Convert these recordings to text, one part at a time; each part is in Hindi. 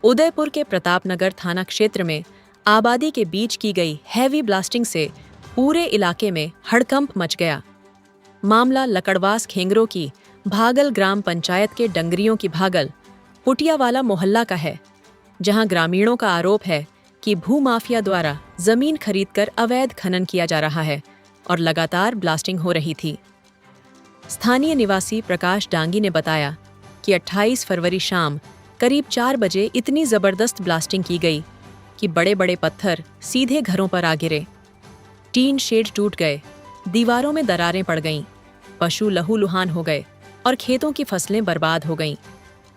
उदयपुर के प्रतापनगर थाना क्षेत्र में आबादी के बीच की गई हैवी ब्लास्टिंग से पूरे इलाके में हड़कंप मच गया। मामला लकड़वास खेंगरों की भागल ग्राम पंचायत के डंगरियों की भागल पुटियावाला मोहल्ला का है, जहां ग्रामीणों का आरोप है कि भूमाफिया द्वारा जमीन खरीदकर अवैध खनन किया जा रहा है और लगातार ब्लास्टिंग हो रही थी। स्थानीय निवासी प्रकाश डांगी ने बताया कि 28 फरवरी शाम करीब 4 बजे इतनी जबरदस्त ब्लास्टिंग की गई कि बड़े बड़े पत्थर सीधे घरों पर आ गिरे। टीन शेड टूट गए, दीवारों में दरारें पड़ गईं, पशु लहूलुहान हो गए और खेतों की फसलें बर्बाद हो गईं।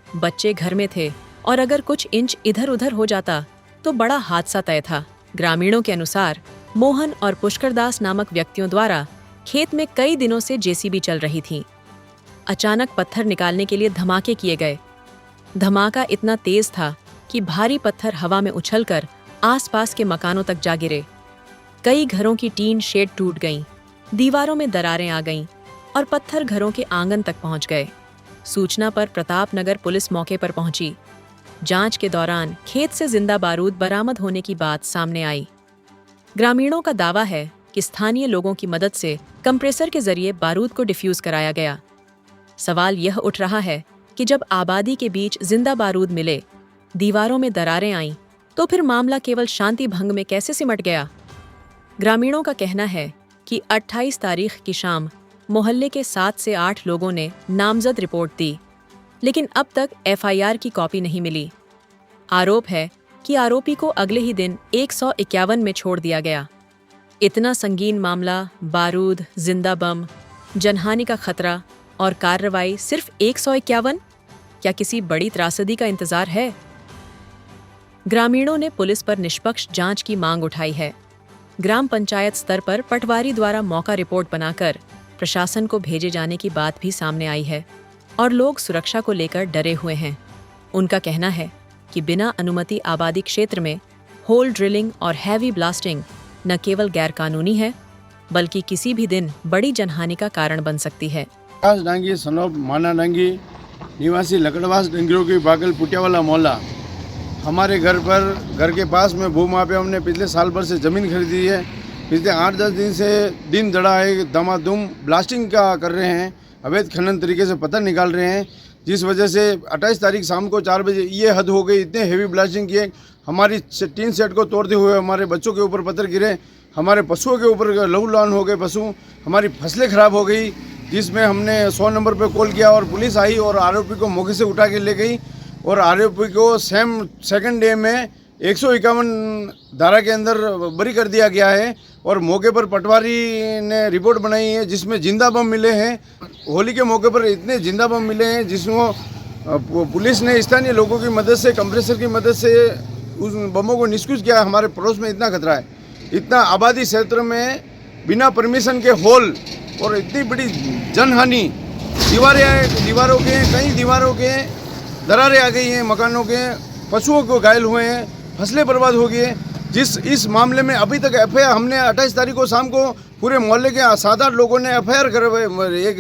बच्चे घर में थे और अगर कुछ इंच इधर उधर हो जाता तो बड़ा हादसा तय था। ग्रामीणों के अनुसार मोहन और पुष्करदास नामक व्यक्तियों द्वारा खेत में कई दिनों से जेसीबी चल रही थी। अचानक पत्थर निकालने के लिए धमाके किए गए। धमाका इतना तेज था कि भारी पत्थर हवा में उछलकर आसपास के मकानों तक जा गिरे। कई घरों की टीन शेड टूट गईं, दीवारों में दरारें आ गईं और पत्थर घरों के आंगन तक पहुंच गए। सूचना पर प्रतापनगर पुलिस मौके पर पहुंची। जांच के दौरान खेत से जिंदा बारूद बरामद होने की बात सामने आई। ग्रामीणों का दावा है कि स्थानीय लोगों की मदद से कंप्रेसर के जरिए बारूद को डिफ्यूज कराया गया। सवाल यह उठ रहा है कि जब आबादी के बीच जिंदा बारूद मिले, दीवारों में दरारें आईं, तो फिर मामला केवल शांति भंग में कैसे सिमट गया? ग्रामीणों का कहना है कि 28 तारीख की शाम मोहल्ले के 7 से 8 लोगों ने नामजद रिपोर्ट दी, लेकिन अब तक एफआईआर की कॉपी नहीं मिली। आरोप है कि आरोपी को अगले ही दिन 151 में छोड़ दिया गया। इतना संगीन मामला, बारूद, जिंदा बम, जनहानि का खतरा और कार्रवाई सिर्फ 151? क्या किसी बड़ी त्रासदी का इंतजार है? ग्रामीणों ने पुलिस पर निष्पक्ष जांच की मांग उठाई है। ग्राम पंचायत स्तर पर पटवारी द्वारा मौका रिपोर्ट बनाकर प्रशासन को भेजे जाने की बात भी सामने आई है और लोग सुरक्षा को लेकर डरे हुए हैं। उनका कहना है कि बिना अनुमति आबादी क्षेत्र में होल ड्रिलिंग और हैवी ब्लास्टिंग न केवल गैरकानूनी है, बल्कि किसी भी दिन बड़ी जनहानि का कारण बन सकती है। प्रकाश डांगी सनोब माना डांगी निवासी लकड़वास डंगरियों की बागल पुटियावाला मोहल्ला। हमारे घर के पास में भूमाफियाओं ने पिछले साल भर से ज़मीन खरीदी है। पिछले 8-10 दिन से दिन दड़ा है दमादुम ब्लास्टिंग का कर रहे हैं, अवैध खनन तरीके से पत्थर निकाल रहे हैं, जिस वजह से 28 तारीख शाम को 4 बजे ये हद हो गई। इतने हेवी ब्लास्टिंग किए, हमारी टीन सेट को तोड़ते हुए हमारे बच्चों के ऊपर पत्थर गिरे, हमारे पशुओं के ऊपर लहूलुहान हो गए पशु, हमारी फसलें खराब हो गई, जिसमें हमने 100 नंबर पर कॉल किया और पुलिस आई और आरोपी को मौके से उठा के ले गई और आरोपी को सेकंड डे में 151 धारा के अंदर बरी कर दिया गया है और मौके पर पटवारी ने रिपोर्ट बनाई है जिसमें जिंदा बम मिले हैं। होली के मौके पर इतने जिंदा बम मिले हैं जिसमें पुलिस ने स्थानीय लोगों की मदद से, कंप्रेसर की मदद से उस बमों को निष्क्रिय किया। हमारे पड़ोस में इतना खतरा है, इतना आबादी क्षेत्र में बिना परमिशन के होल और इतनी बड़ी जनहानि, दीवारों के कई दीवारों के दरारें आ गई हैं, मकानों के, पशुओं को घायल हुए हैं, फसलें बर्बाद हो गई हैं। इस मामले में अभी तक एफआईआर हमने 28 तारीख को शाम को पूरे मोहल्ले के 7-8 लोगों ने एफआईआर एक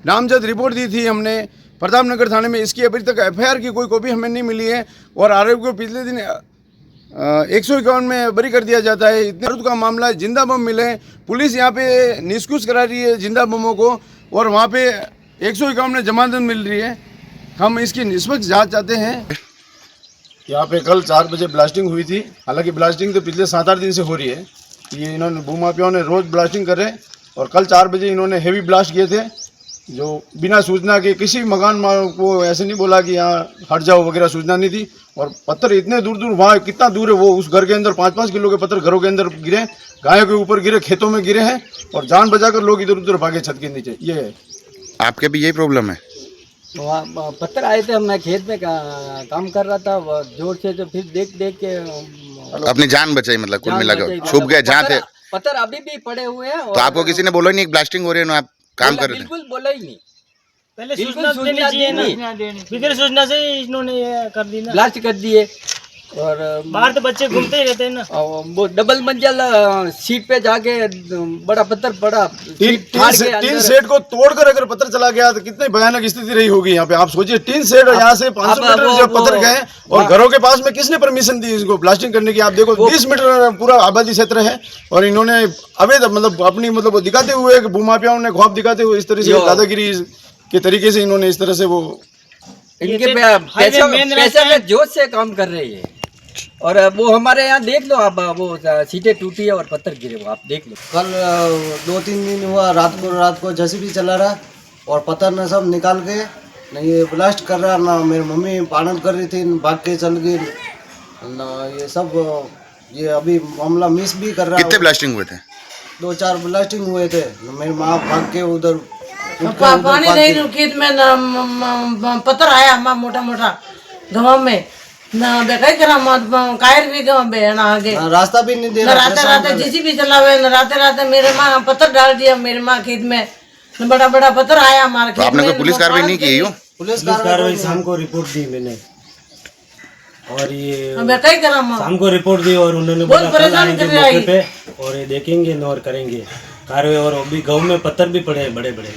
नामजद रिपोर्ट दी थी हमने प्रतापनगर थाने में। इसकी अभी तक एफआईआर की कोई कॉपी हमें नहीं मिली है और आरोपी को पिछले दिन 151 में बरी कर दिया जाता है। इतने बारूद का मामला है, जिंदा बम मिले हैं, पुलिस यहाँ पे निष्कुश करा रही है जिंदा बमों को और वहाँ पे 151 में जमानत मिल रही है। हम इसकी निष्पक्ष जांच चाहते हैं। यहाँ पे कल 4 बजे ब्लास्टिंग हुई थी। हालांकि ब्लास्टिंग तो पिछले 7-8 दिन से हो रही है। ये इन्होंने भूमाफियाओं ने रोज़ ब्लास्टिंग कर रहे हैं और कल 4 बजे इन्होंने हेवी ब्लास्ट किए थे, जो बिना सूचना के, किसी मकान को ऐसे नहीं बोला कि यहाँ हट जाओ वगैरह, सूचना नहीं थी। और पत्थर इतने दूर दूर, वहाँ कितना दूर है वो, उस घर के अंदर 5-5 किलो के पत्थर घरों के अंदर गिरे, गायों के ऊपर गिरे, खेतों में गिरे हैं और जान बचाकर लोग इधर उधर भागे छत के नीचे। ये है। आपके भी यही प्रॉब्लम है? वहाँ पत्थर आए थे, मैं खेत में काम कर रहा था जोर से, तो फिर देख के अपनी जान बचाई, मतलब कुल मिलाकर छुप गए जहाँ थे। पत्थर अभी भी पड़े हुए हैं। तो आपको किसी ने बोला नहीं ब्लास्टिंग हो रही है, आप काम कर रहे थे? बिल्कुल बोला ही नहीं, पहले सूचना देनी चाहिए ना, बिना सूचना से इन्होंने ये कर दी ना, ब्लास्ट कर दिए। और बाहर तो बच्चे घूमते ही रहते हैं ना। वो डबल मंजिल सीट पे जाके बड़ा पत्थर पड़ा, टीन सेट को तोड़कर अगर पत्थर चला गया तो कितनी भयानक स्थिति रही होगी यहाँ पे। आप सोचिए, टीन सेट और यहाँ से 500 मीटर जब पत्थर गए, और घरों के पास में किसने परमिशन दी इसको ब्लास्टिंग करने की? आप देखो 20 मीटर पूरा आबादी क्षेत्र है, और इन्होंने अवैध मतलब अपनी मतलब दिखाते हुए भूमाफियाओं ने ख्वाब दिखाते हुए इस तरह से दादागिरी के तरीके से इन्होंने इस तरह से वो इनके पैसे में जोश से काम कर रहे हैं। और वो हमारे यहाँ देख लो आप, वो सीटें टूटी है और पत्थर गिरे, वो आप देख लो। कल 2-3 दिन हुआ, रात को जेसीबी चला रहा और पत्थर न सब निकाल के न ये ब्लास्ट कर रहा, ना मेरी मम्मी पालन कर रही थी, भाग के चल गई ना, ये सब ये अभी मामला मिस भी कर रहा है। कितने ब्लास्टिंग हुए थे? 2-4 ब्लास्टिंग हुए थे। मेरी माँ भाग के उधर पानी नहीं, खेत में पत्थर आया मोटा मोटा गाँव में ना, बेकाई करा कायर भी गाँव में ना आगे रास्ता भी नहीं दे रहा। राते जेसीबी चलावे न, राते मेरे माँ पत्थर डाल दिया मेरे माँ खेत में, बड़ा बड़ा पत्थर आया हमारे खेत आपने में। कोई पुलिस कार्रवाई नहीं की? पुलिस कार्रवाई शाम को रिपोर्ट दी मैंने, और ये बेकाई करा शाम को रिपोर्ट दी और उन्होंने बहुत बोला कल परेशान आएंगे कर रहा है। मौके पे और ये देखेंगे और करेंगे कार्रवाई। और अभी गाँव में पत्थर भी पड़े हैं बड़े बड़े।